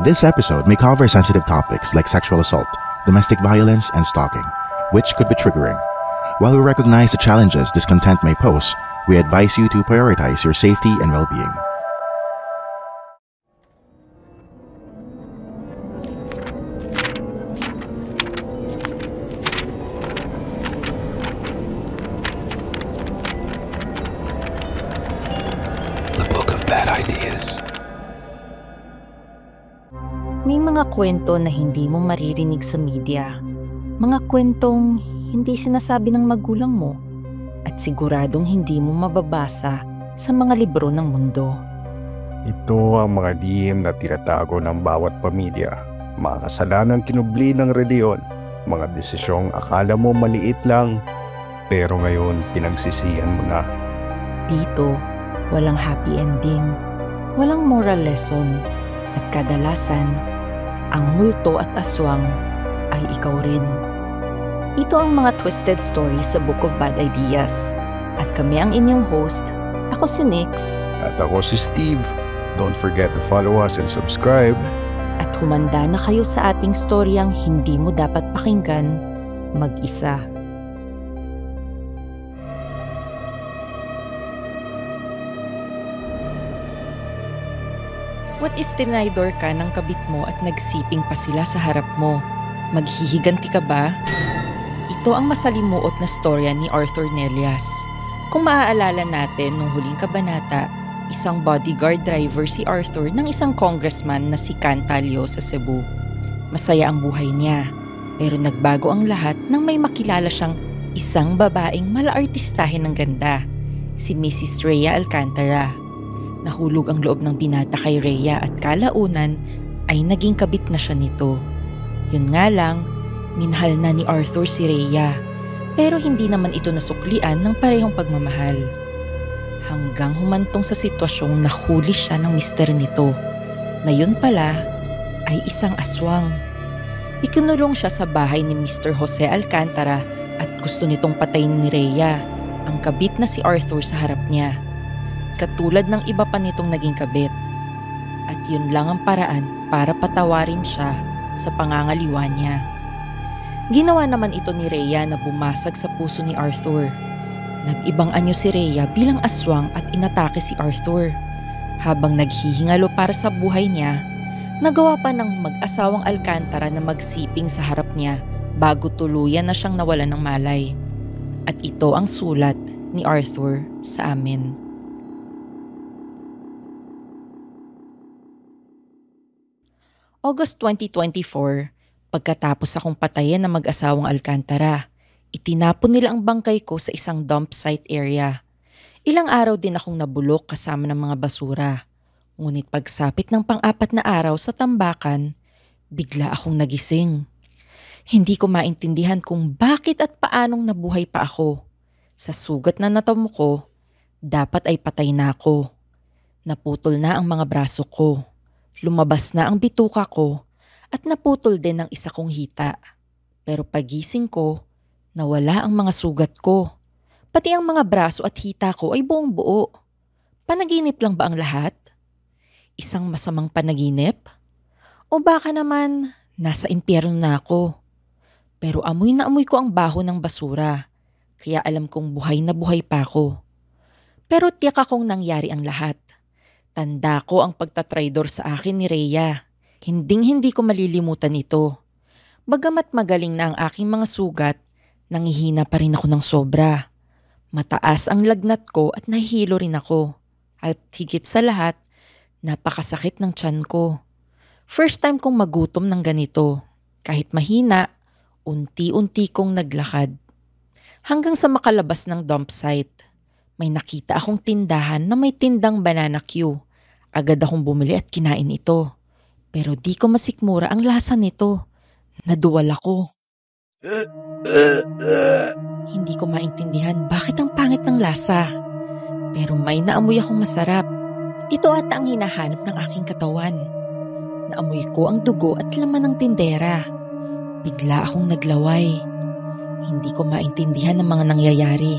This episode may cover sensitive topics like sexual assault, domestic violence, and stalking, which could be triggering. While we recognize the challenges this content may pose, we advise you to prioritize your safety and well-being. The Book of Bad Ideas. May mga kwento na hindi mo maririnig sa media. Mga kwentong hindi sinasabi ng magulang mo at siguradong hindi mo mababasa sa mga libro ng mundo. Ito ang mga lihim na tinatago ng bawat pamilya, mga kasalanan kinubli ng reliyon, mga desisyong akala mo maliit lang, pero ngayon pinagsisihan mo na. Dito, walang happy ending, walang moral lesson, at kadalasan, ang multo at aswang ay ikaw rin. Ito ang mga twisted stories sa Book of Bad Ideas. At kami ang inyong host. Ako si Nix. At ako si Steve. Don't forget to follow us and subscribe. At humanda na kayo sa ating storyang hindi mo dapat pakinggan mag-isa. What if tinidor ka ng kabit mo at nagsiping pa sila sa harap mo? Maghihiganti ka ba? Ito ang masalimuot na storya ni Arthur Nelias. Kung maaalala natin nung huling kabanata, isang bodyguard driver si Arthur ng isang congressman na si Cantalio sa Cebu. Masaya ang buhay niya, pero nagbago ang lahat nang may makilala siyang isang babaeng malaartistahin ng ganda, si Mrs. Rhea Alcantara. Nahulog ang loob ng binata kay Rhea at kalaunan ay naging kabit na siya nito. Yun nga lang, minahal na ni Arthur si Rhea, pero hindi naman ito nasuklian ng parehong pagmamahal. Hanggang humantong sa sitwasyong nahuli siya ng mister nito, na yun pala ay isang aswang. Ikinulong siya sa bahay ni Mr. Jose Alcantara at gusto nitong patayin ni Rhea, ang kabit na si Arthur sa harap niya. Katulad ng iba pa nitong naging kabit. At yun lang ang paraan para patawarin siya sa pangangaliwa niya. Ginawa naman ito ni Rhea na bumasag sa puso ni Arthur. Nag-ibang anyo si Rhea bilang aswang at inatake si Arthur. Habang naghihingalo para sa buhay niya, nagawa pa ng mag-asawang Alcantara na magsiping sa harap niya bago tuluyan na siyang nawalan ng malay. At ito ang sulat ni Arthur sa amin. August 2024, pagkatapos akong patayin ng mag-asawang Alcantara, itinapon nila ang bangkay ko sa isang dump site area. Ilang araw din akong nabulok kasama ng mga basura. Ngunit pagsapit ng pang-apat na araw sa tambakan, bigla akong nagising. Hindi ko maintindihan kung bakit at paanong nabuhay pa ako. Sa sugat na natamo ko, dapat ay patay na ako. Naputol na ang mga braso ko. Lumabas na ang bituka ko at naputol din ang isa kong hita. Pero pagising ko, nawala ang mga sugat ko. Pati ang mga braso at hita ko ay buong buo. Panaginip lang ba ang lahat? Isang masamang panaginip? O baka naman nasa impyerno na ako? Pero amoy na amoy ko ang baho ng basura, kaya alam kong buhay na buhay pa ako. Pero tiyak akong nangyari ang lahat. Tanda ko ang pagtatraidor sa akin ni Rhea. Hinding-hindi ko malilimutan ito. Bagamat magaling na ang aking mga sugat, nangihina pa rin ako ng sobra. Mataas ang lagnat ko at nahihilo rin ako. At higit sa lahat, napakasakit ng tiyan ko. First time kong magutom ng ganito. Kahit mahina, unti-unti kong naglakad. Hanggang sa makalabas ng dump site, may nakita akong tindahan na may tindang banana Q. Agad akong bumili at kinain ito. Pero di ko masikmura ang lasa nito. Naduwal ako. Hindi ko maintindihan bakit ang pangit ng lasa. Pero may naamoy akong masarap. Ito ata ang hinahanap ng aking katawan. Naamoy ko ang dugo at laman ng tindera. Bigla akong naglaway. Hindi ko maintindihan ang mga nangyayari.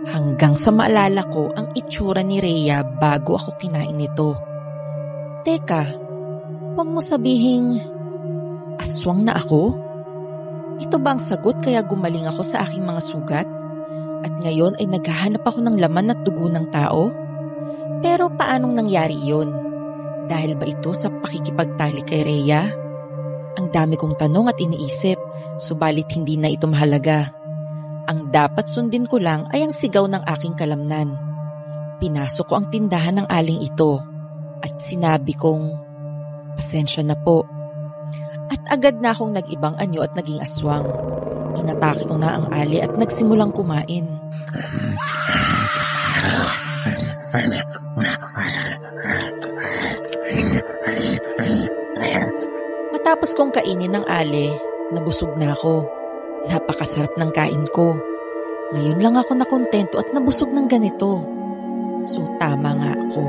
Hanggang sa maalala ko ang itsura ni Rhea bago ako kinain nito. Teka, Huwag mo sabihing, aswang na ako? Ito ba ang sagot kaya gumaling ako sa aking mga sugat? At ngayon ay naghahanap ako ng laman at dugo ng tao? Pero paanong nangyari iyon? Dahil ba ito sa pakikipagtalik kay Rhea? Ang dami kong tanong at iniisip, subalit hindi na ito mahalaga. Ang dapat sundin ko lang ay ang sigaw ng aking kalamnan. Pinasok ko ang tindahan ng aling ito at sinabi kong, pasensya na po. At agad na akong nag-ibang anyo at naging aswang. Inatake ko na ang ali at nagsimulang kumain. Matapos kong kainin ng ali, nabusog na ako. Napakasarap ng kain ko. Ngayon lang ako nakontento at nabusog ng ganito. So tama nga ako.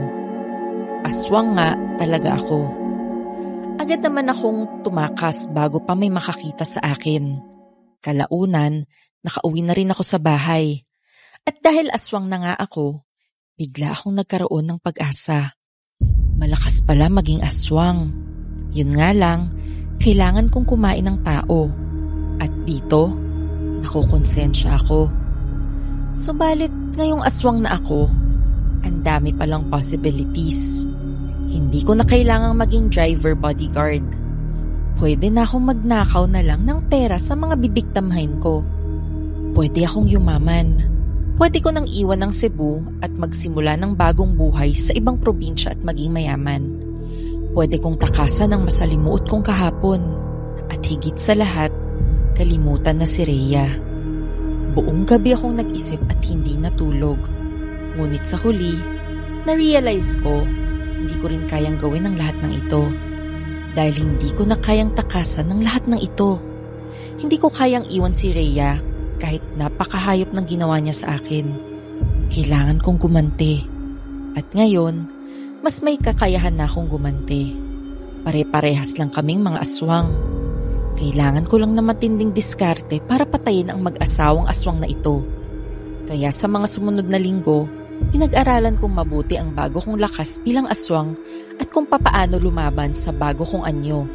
Aswang nga talaga ako. Agad naman akong tumakas bago pa may makakita sa akin. Kalaunan, nakauwi na rin ako sa bahay. At dahil aswang na nga ako, bigla akong nagkaroon ng pag-asa. Malakas pala maging aswang. Yun nga lang, kailangan kong kumain ng tao. At dito, nakukonsensya ako. Subalit ngayong aswang na ako, ang dami palang possibilities. Hindi ko na kailangang maging driver bodyguard. Pwede na akong magnakaw na lang ng pera sa mga bibiktamhin ko. Pwede akong yumaman. Pwede ko nang iwan ng Cebu at magsimula ng bagong buhay sa ibang probinsya at maging mayaman. Pwede kong takasan ang masalimuot kong kahapon. At higit sa lahat, kalimutan na si Rhea. Buong gabi akong nag-isip at hindi natulog. Ngunit sa huli, na-realize ko, hindi ko rin kayang gawin ang lahat ng ito. Dahil hindi ko na kayang takasan ng lahat ng ito. Hindi ko kayang iwan si Rhea kahit napakahayop ng ginawa niya sa akin. Kailangan kong gumanti. At ngayon, mas may kakayahan na akong gumanti. Pare-parehas lang kaming mga aswang. Kailangan ko lang na matinding diskarte para patayin ang mag-asawang aswang na ito. Kaya sa mga sumunod na linggo, pinag-aralan kong mabuti ang bago kong lakas bilang aswang at kung papaano lumaban sa bago kong anyo.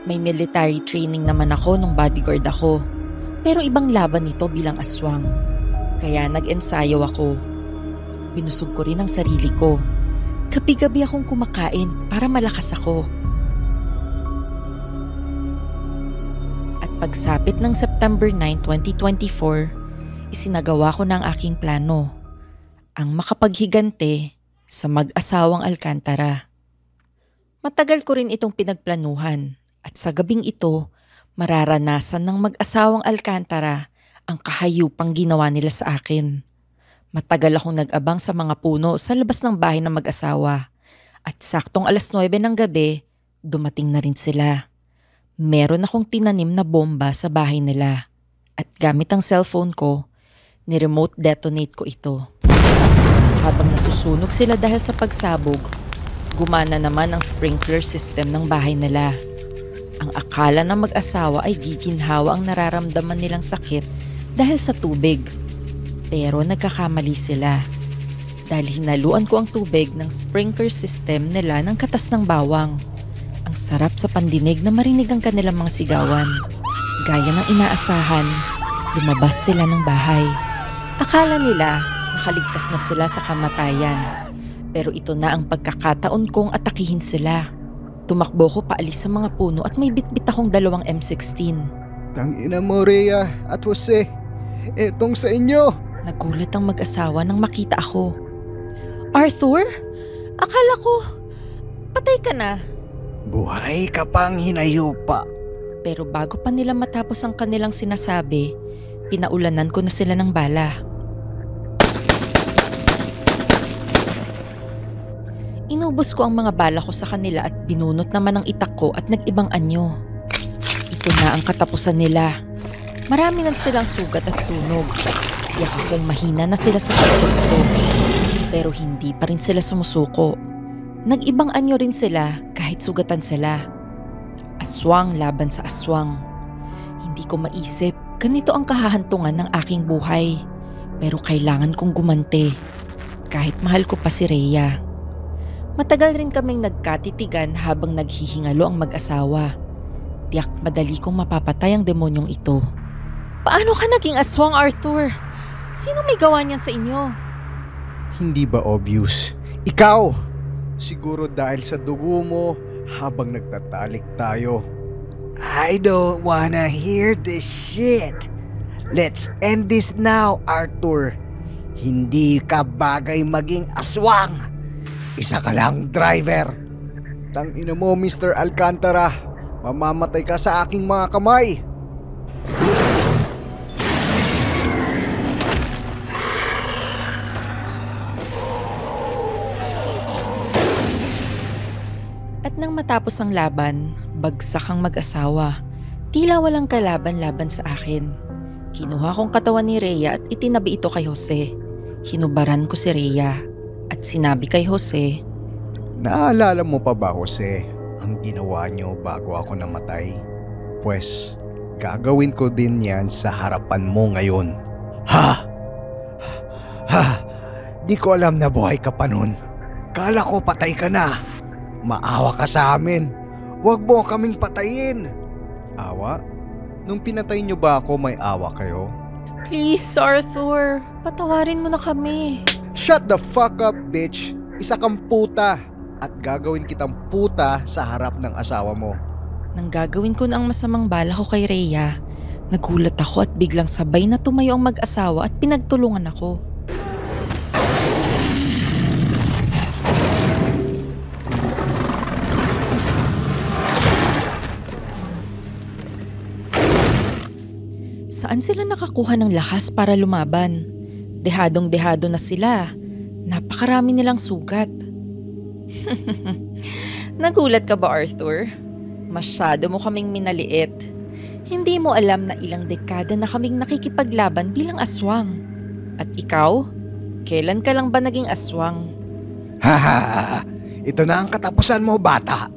May military training naman ako nung bodyguard ako, pero ibang laban nito bilang aswang. Kaya nag-ensayo ako. Binusog ko rin ang sarili ko. Gabi-gabi akong kumakain para malakas ako. At pagsapit ng September 9, 2024, isinagawa ko na ang aking plano. Ang makapaghigante sa mag-asawang Alcantara. Matagal ko rin itong pinagplanuhan at sa gabing ito, mararanasan ng mag-asawang Alcantara ang kahayupang ginawa nila sa akin. Matagal akong nag-abang sa mga puno sa labas ng bahay ng mag-asawa at saktong 9:00 ng gabi, dumating na rin sila. Meron akong tinanim na bomba sa bahay nila at gamit ang cellphone ko, ni-remote detonate ko ito. Habang nasusunog sila dahil sa pagsabog, gumana naman ang sprinkler system ng bahay nila. Ang akala ng mag-asawa ay giginhawa ang nararamdaman nilang sakit dahil sa tubig. Pero nagkakamali sila. Dahil hinaluan ko ang tubig ng sprinkler system nila ng katas ng bawang. Ang sarap sa pandinig na marinig ang kanilang mga sigawan. Gaya ng inaasahan, lumabas sila ng bahay. Akala nila nakaligtas na sila sa kamatayan. Pero ito na ang pagkakataon kong atakihin sila. Tumakbo ko paalis sa mga puno at may bitbit akong 2 M16. Tangina mo, Rhea at Jose. Etong sa inyo. Nagulat ang mag-asawa nang makita ako. Arthur? Akala ko, patay ka na. Buhay ka pang hinayupa. Pero bago pa nila matapos ang kanilang sinasabi, pinaulanan ko na sila ng bala. Inubos ko ang mga bala ko sa kanila at binunot naman ang itak ko at nag-ibang anyo. Ito na ang katapusan nila. Marami na silang sugat at sunog. Yak akong mahina na sila sa pagtukto. Pero hindi pa rin sila sumusuko. Nag-ibang anyo rin sila kahit sugatan sila. Aswang laban sa aswang. Hindi ko maisip, ganito ang kahahantungan ng aking buhay. Pero kailangan kong gumanti. Kahit mahal ko pa si Rhea. Matagal rin kaming nagkatitigan habang naghihingalo ang mag-asawa. Tiyak madali kong mapapatay ang demonyong ito. Paano ka naging aswang, Arthur? Sino may gawa niyan sa inyo? Hindi ba obvious? Ikaw! Siguro dahil sa dugo mo habang nagtatalik tayo. I don't wanna hear this shit. Let's end this now, Arthur. Hindi ka bagay maging aswang. Isa ka lang driver. Tangina mo, Mr. Alcantara. Mamamatay ka sa aking mga kamay. At nang matapos ang laban, bagsak ang mag-asawa. Tila walang kalaban-laban sa akin. Kinuha kong katawan ni Rhea at itinabi ito kay Jose. Hinubaran ko si Rhea at sinabi kay Jose, Naalala mo pa ba, Jose, ang ginawa niyo bago ako namatay? Pwes, gagawin ko din yan sa harapan mo ngayon. Ha? Di ko alam na buhay ka pa nun. Kala ko patay ka na. Maawa ka sa amin. Huwag mo kaming patayin. Awa? Nung pinatay niyo ba ako, may awa kayo? Please, Arthur, patawarin mo na kami. Shut the fuck up, bitch! Isa kang puta! At gagawin kitang puta sa harap ng asawa mo. Nang gagawin ko na ang masamang bala ko kay Rhea, nagulat ako at biglang sabay na tumayo ang mag-asawa at pinagtulungan ako. Saan sila nakakuha ng lakas para lumaban? Dehadong-dehado na sila. Napakarami nilang sugat. Nagulat ka ba, Arthur? Masyado mo kaming minaliit. Hindi mo alam na ilang dekada na kaming nakikipaglaban bilang aswang. At ikaw? Kailan ka lang ba naging aswang? Ha! Ito na ang katapusan mo, bata.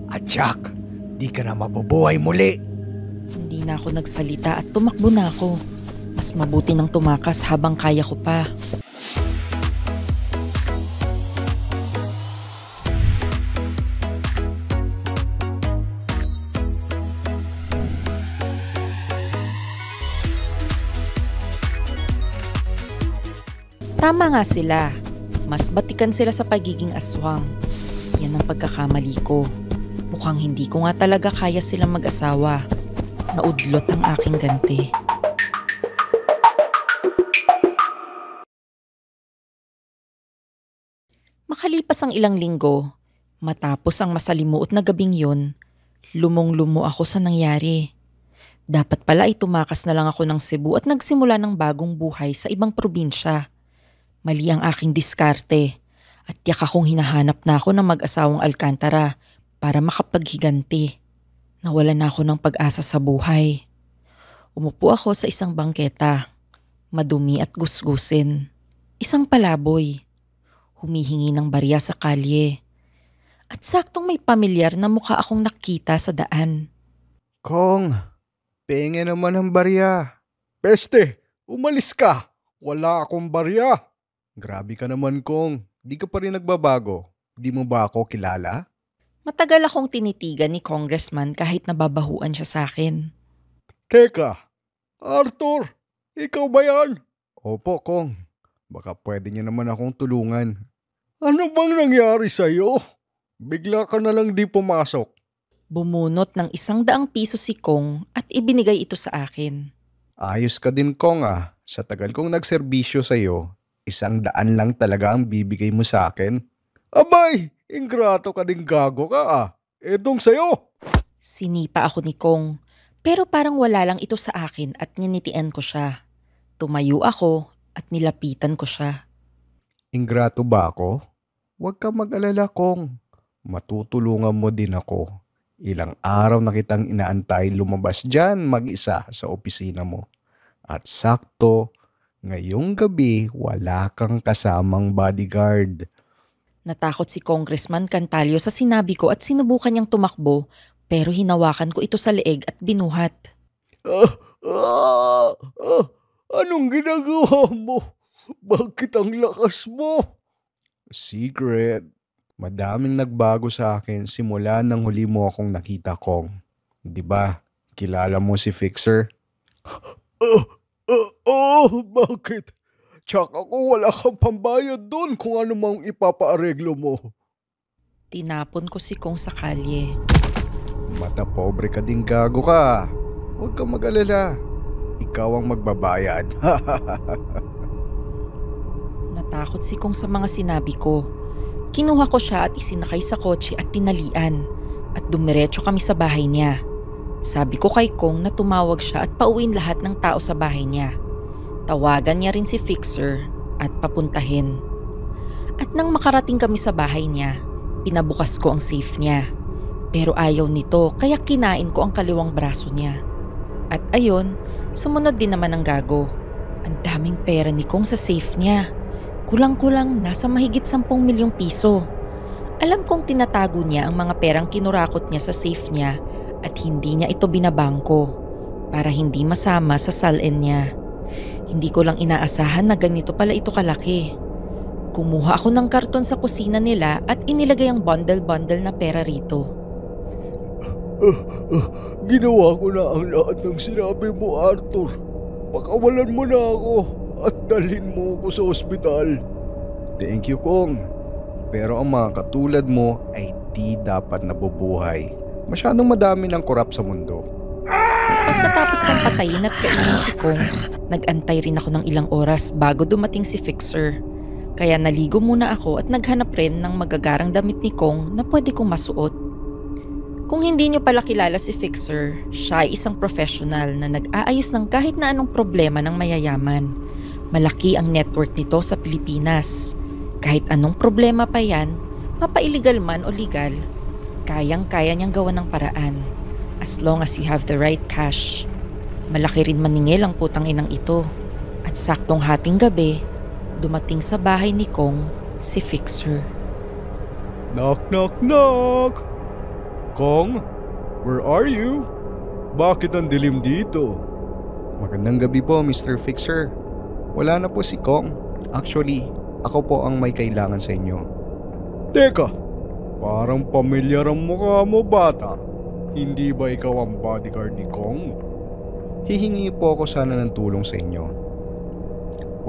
At Jack, di ka na mabubuhay muli. Hindi na ako nagsalita at tumakbo na ako. Mas mabuti nang tumakas habang kaya ko pa. Tama nga sila. Mas batikan sila sa pagiging aswang. Yan ang pagkakamali ko. Mukhang hindi ko nga talaga kaya silang mag-asawa. Naudlot ang aking ganti. Makalipas ang ilang linggo, matapos ang masalimuot na gabing yun, lumong-lumo ako sa nangyari. Dapat pala ay tumakas na lang ako ng Cebu at nagsimula ng bagong buhay sa ibang probinsya. Mali ang aking diskarte at tiyak akong hinahanap na ako ng mag-asawang Alcantara para makapaghiganti. Nawalan na ako ng pag-asa sa buhay. Umupo ako sa isang bangketa, madumi at gusgusin. Isang palaboy, humihingi ng barya sa kalye. At saktong may pamilyar na mukha akong nakita sa daan. Kong, pengen naman ang barya. Peste, umalis ka. Wala akong barya. Grabe ka naman, Kong. Di ka pa rin nagbabago. Di mo ba ako kilala? Matagal akong tinitigan ni Congressman kahit nababahuan siya sa akin. Teka, Arthur, ikaw ba yan? Opo, Kong. Baka pwede niyo naman akong tulungan. Ano bang nangyari sa'yo? Bigla ka na lang di pumasok. Bumunot ng 100 piso si Kong at ibinigay ito sa akin. Ayos ka din, Kong ah. Sa tagal kong nagserbisyo sa'yo, 100 lang talaga ang bibigay mo sa akin. Abay, ingrato ka din, gago ka ah. Etong sa'yo. Sinipa ako ni Kong, pero parang wala lang ito sa akin at ninitian ko siya. Tumayo ako at nilapitan ko siya. Ingrato ba ako? Huwag ka mag-alala, Kong. Matutulungan mo din ako. Ilang araw na kitang inaantay lumabas dyan mag-isa sa opisina mo. At sakto, ngayong gabi wala kang kasamang bodyguard. Natakot si Congressman Cantalio sa sinabi ko at sinubukan niyang tumakbo pero hinawakan ko ito sa leeg at binuhat. Anong ginagawa mo? Bakit ang lakas mo? Secret. Madaming nagbago sa akin simula nang huli mo akong nakita, Kong. 'Di ba? Kilala mo si Fixer? Bakit? Tsaka kung wala kang pambayad doon kung ano mang ipapaareglo mo. Tinapon ko si Kong sa kalye. Mata pobre ka din, gago ka. Huwag kang mag-alala. Ikaw ang magbabayad. Natakot si Kong sa mga sinabi ko. Kinuha ko siya at isinakay sa kotse at tinalian. At dumiretso kami sa bahay niya. Sabi ko kay Kong na tumawag siya at pauwiin lahat ng tao sa bahay niya. Tawagan niya rin si Fixer at papuntahin. At nang makarating kami sa bahay niya, pinabukas ko ang safe niya. Pero ayaw nito kaya kinain ko ang kaliwang braso niya. At ayon, sumunod din naman ang gago. Ang daming pera ni Kong sa safe niya. Kulang-kulang nasa mahigit 10 milyong piso. Alam kong tinatago niya ang mga perang kinurakot niya sa safe niya at hindi niya ito binabangko para hindi masama sa salin niya. Hindi ko lang inaasahan na ganito pala ito kalaki. Kumuha ako ng karton sa kusina nila at inilagay ang bundle-bundle na pera rito. Ginawa ko na ang lahat ng sinabi mo, Arthur. Pakawalan mo na ako at dalhin mo ako sa ospital. Thank you, Kong. Pero ang mga katulad mo ay di dapat nabubuhay. Masyadong madami ng korap sa mundo. Pagkatapos kong patayin at kainin si Kong, nag-antay rin ako ng ilang oras bago dumating si Fixer. Kaya naligo muna ako at naghanap rin ng magagarang damit ni Kong na pwede kong masuot. Kung hindi niyo pala kilala si Fixer, siya ay isang professional na nag-aayos ng kahit na anong problema ng mayayaman. Malaki ang network nito sa Pilipinas. Kahit anong problema pa yan, mapa-illegal man o legal, kayang-kaya niyang gawa ng paraan. As long as you have the right cash. Malaki rin maningil ang putang inang ito. At saktong hating gabi, dumating sa bahay ni Kong si Fixer. Knock, knock, knock! Kong, where are you? Bakit ang dilim dito? Magandang gabi po, Mr. Fixer. Wala na po si Kong. Actually, ako po ang may kailangan sa inyo. Teka, parang pamilyar ang mukha mo, bata. Hindi ba ikaw ang bodyguard ni Kong? Hihingi po ako sana ng tulong sa inyo.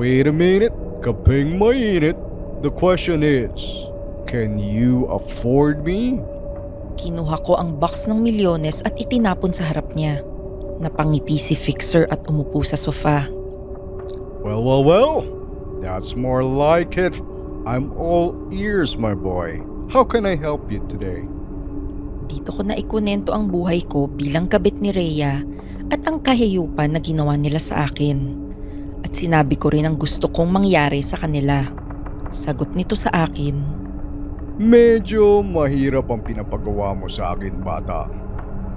Wait a minute, kapeng mainit. The question is, can you afford me? Kinuha ko ang box ng milyones at itinapon sa harap niya. Napangiti si Fixer at umupo sa sofa. Well. That's more like it. I'm all ears, my boy. How can I help you today? Dito ko na ikunento ang buhay ko bilang kabit ni Rhea at ang kahiyupan na ginawa nila sa akin. At sinabi ko rin ang gusto kong mangyari sa kanila. Sagot nito sa akin, Medyo mahirap ang pinapagawa mo sa akin, bata.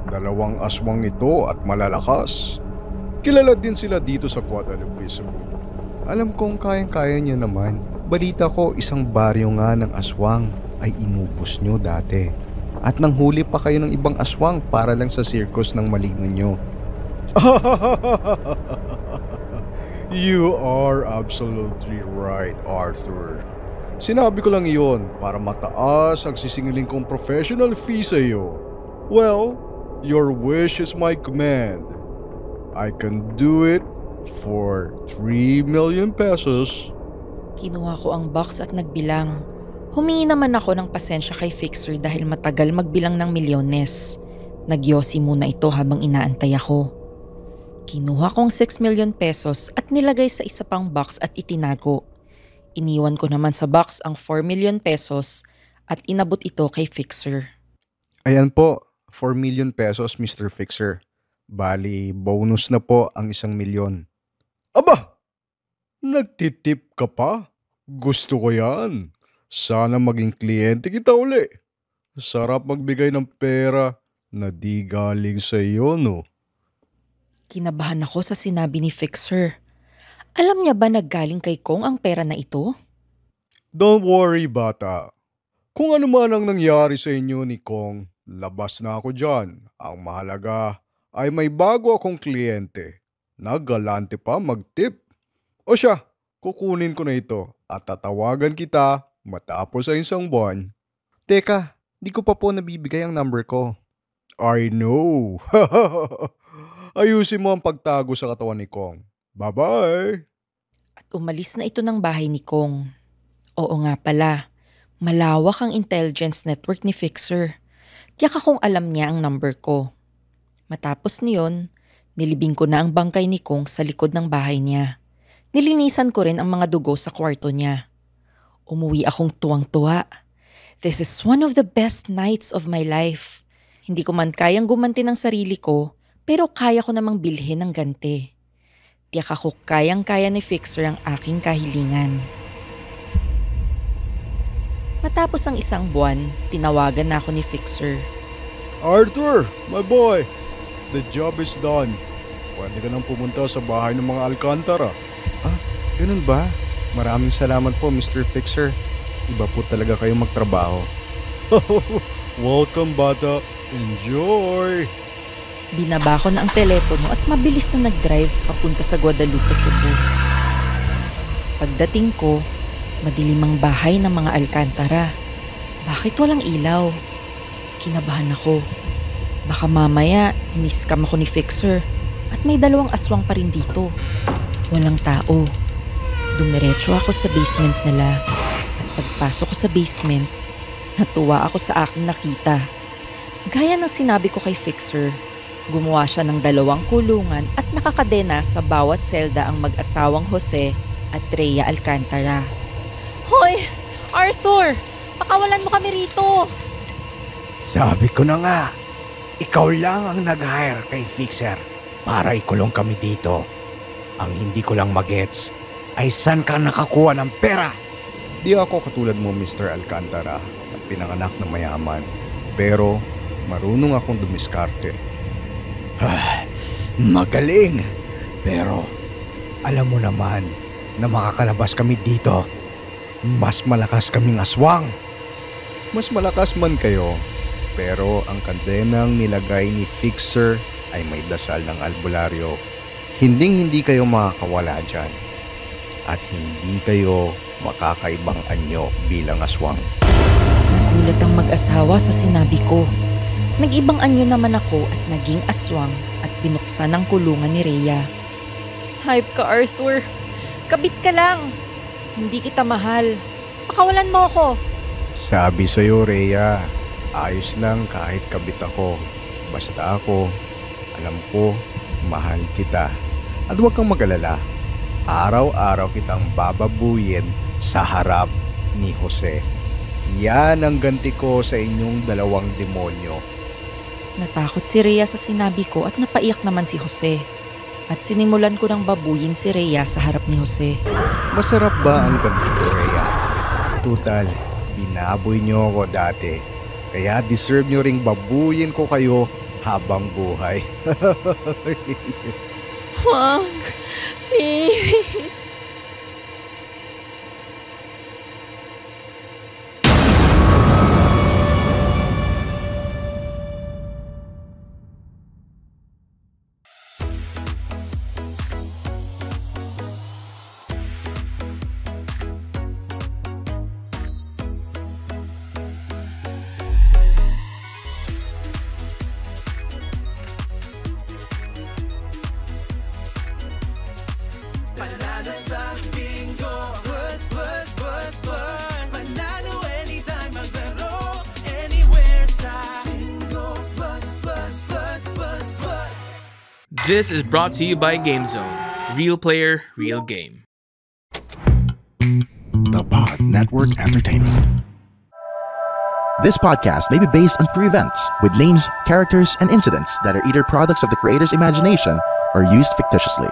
2 aswang ito at malalakas. Kilala din sila dito sa Guadalupe, Cebu. Alam kong kayang-kaya niyo naman. Balita ko isang baryo nga ng aswang ay inubos nyo dati. At nanghuli pa kayo ng ibang aswang para lang sa circus ng maligno nyo. You are absolutely right, Arthur. Sinabi ko lang iyon para mataas ang sisingiling kong professional fee sa iyo. Well, your wish is my command. I can do it for 3 million pesos. Kinuha ko ang box at nagbilang. Humingi naman ako ng pasensya kay Fixer dahil matagal magbilang ng milyones. Nagyosi muna ito habang inaantay ako. Kinuha kong 6 million pesos at nilagay sa isa pang box at itinago. Iniwan ko naman sa box ang 4 million pesos at inabot ito kay Fixer. Ayan po, 4 million pesos, Mr. Fixer. Bali, bonus na po ang 1 milyon. Aba! Nagtitip ka pa? Gusto ko yan. Sana maging kliyente kita uli. Sarap magbigay ng pera na di galing sa iyo, no? Kinabahan ako sa sinabi ni Fixer. Alam niya ba naggaling kay Kong ang pera na ito? Don't worry, bata. Kung ano man ang nangyari sa inyo ni Kong, labas na ako dyan. Ang mahalaga ay may bago akong kliyente. Naggalante pa mag-tip. O siya, kukunin ko na ito at tatawagan kita matapos sa 1 buwan. Teka, di ko pa po nabibigay ang number ko. I know. Ayusin mo ang pagtago sa katawan ni Kong. Bye-bye. At umalis na ito ng bahay ni Kong. Oo nga pala, malawak ang intelligence network ni Fixer. Tiyak akong alam niya ang number ko. Matapos niyon, nilibing ko na ang bangkay ni Kong sa likod ng bahay niya. Nilinisan ko rin ang mga dugo sa kwarto niya. Umuwi akong tuwang-tuwa. This is one of the best nights of my life. Hindi ko man kayang gumanti ng sarili ko, pero kaya ko namang bilhin ng ganti. Tiyak ako kayang-kaya ni Fixer ang aking kahilingan. Matapos ang isang buwan, tinawagan na ako ni Fixer. Arthur, my boy, the job is done. Pwede ka nang pumunta sa bahay ng mga Alcantara. Ah, ganun ba? Maraming salamat po, Mr. Fixer. Iba po talaga kayong magtrabaho. Welcome, bata. Enjoy! Binaba ko na ang telepono at mabilis na nag-drive papunta sa Guadalupe, Cebu. Pagdating ko, madilim ang bahay ng mga Alcantara. Bakit walang ilaw? Kinabahan ako. Baka mamaya iniskam ako ni Fixer at may 2 aswang pa rin dito. Walang tao. Dumiretso ako sa basement nila at pagpasok ko sa basement, natuwa ako sa aking nakita. Gaya ng sinabi ko kay Fixer, gumawa siya ng 2 kulungan at nakakadena sa bawat selda ang mag-asawang Jose at Rhea Alcantara. Hoy! Arthur! Pakawalan mo kami rito! Sabi ko na nga, ikaw lang ang nag-hire kay Fixer para ikulong kami dito. Ang hindi ko lang magets ay saan ka nakakuha ng pera? Di ako katulad mo, Mr. Alcantara, at pinanganak na mayaman. Pero marunong akong dumiskarte. Magaling! Pero alam mo naman na makakalabas kami dito. Mas malakas kaming aswang. Mas malakas man kayo, pero ang kandenang nilagay ni Fixer ay may dasal ng albularyo. Hindi kayo makakawala dyan. At hindi kayo makakaibang anyo bilang aswang. Nagulat ang mag-asawa sa sinabi ko. Nag-ibang anyo naman ako at naging aswang at binuksan ang kulungan ni Rhea. Hype ka, Arthur. Kabit ka lang. Hindi kita mahal. Pakawalan mo ako. Sabi sa'yo, Rhea, ayos lang kahit kabit ako. Basta ako, alam ko, mahal kita. At huwag kang mag-alala. Araw-araw kitang bababuyin sa harap ni Jose. Yan ang ganti ko sa inyong 2 demonyo. Natakot si Rhea sa sinabi ko at napaiyak naman si Jose. At sinimulan ko ng babuyin si Rhea sa harap ni Jose. Masarap ba ang ganti ko, Rhea? Tutal, binaboy niyo ako dati. Kaya deserve niyo ring babuyin ko kayo habang buhay. Wag, please. Panalo sa bingo, plus, plus, plus, plus. Panalo anytime, maglaro, anywhere sa bingo, plus, plus, plus, plus, plus. This is brought to you by GameZone. Real player, real game. The Pod Network Entertainment. This podcast may be based on true events with names, characters, and incidents that are either products of the creator's imagination or used fictitiously.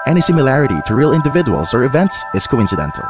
Any similarity to real individuals or events is coincidental.